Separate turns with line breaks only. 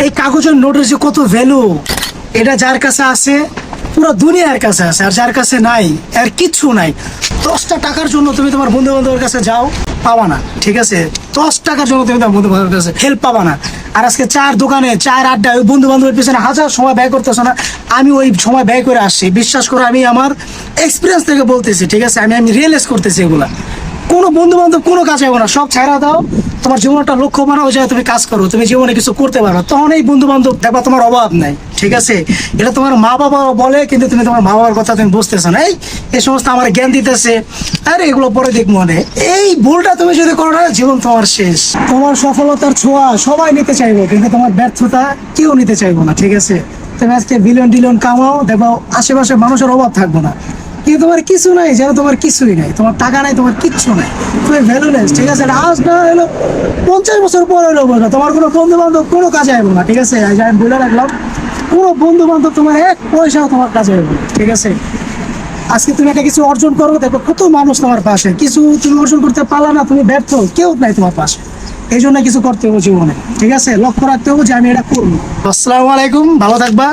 এই কাগজের নোটের যে কত ভ্যালু, এটা যার কাছে আছে পুরো দুনিয়ার কাছে আছে, আর যার কাছে নাই আর কিচ্ছু নাই। 10টা টাকার জন্য তুমি তোমার বন্ধু বান্ধবের কাছে যাও, পাবা না, ঠিক আছে? 10 টাকার জন্য তুমি তোমার বন্ধু বান্ধবের কাছে হেল্প পাবা না। আর আজকে চার দোকানে চার আড্ডায় ওই বন্ধু বান্ধবের পিছনে হাজার সময় ব্যয় করতেছো না, আমি ওই সময় ব্যয় করে আসছি। বিশ্বাস করো, আমি আমার এক্সপিরিয়েন্স থেকে বলতেছি, ঠিক আছে? আমি রিয়েলাইজ করতেছি এগুলা। কোনো বন্ধু বান্ধব কোনো কাজে হবে না, সব ছাড়া দাও। তোমার জীবনটা লক্ষ্য বানাও, যায় তুমি কাজ করো, তুমি জীবনে কিছু করতে পারো, তখন এই বন্ধু বান্ধব দেখবা তোমার অভাব নাই, ঠিক আছে? এটা তোমার মা বাবা বলে, কিন্তু তুমি তোমার মা বাবার কথা তুমি বুঝতেছো না। এই সমস্ত আমার জ্ঞান দিতেছে, আরে এগুলো পরে দেখ মনে। এই ভুলটা তুমি যদি করো না, জীবন তোমার শেষ। তোমার সফলতার ছোঁয়া সবাই নিতে চাইবো, কিন্তু তোমার ব্যর্থতা কেউ নিতে চাইবো না, ঠিক আছে? তুমি আজকে বিলিয়ন টিলিয়ন কামাও, দেখো আশেপাশে মানুষের অভাব থাকবো না, কিন্তু তোমার কিছু নাই, যেন তোমার কিছুই নাই, তোমার টাকা নাই, তোমার কিচ্ছু নাই, তুমি ভ্যালুলেস, ঠিক আছে? আজ না হলো 50 বছর পর হলো বলবো, তোমার কোনো বন্ধু বান্ধব কোনো কাজে আসবো না, ঠিক আছে? আজ আমি বলে রাখলাম, কোনো বন্ধু বান্ধব তোমার এক পয়সাও তোমার কাজে আসবে না, ঠিক আছে? আজকে তুমি একটা কিছু অর্জন করো, দেখো কত মানুষ তোমার পাশে। কিছু তুমি অর্জন করতে পারলা না, তুমি ব্যর্থ, কেউ নাই তোমার পাশে। এই জন্য কিছু করতে হবে জীবনে, ঠিক আছে? লক্ষ্য রাখতে হবে যে আমি এটা করবো। আসসালামু আলাইকুম, ভালো থাকবা।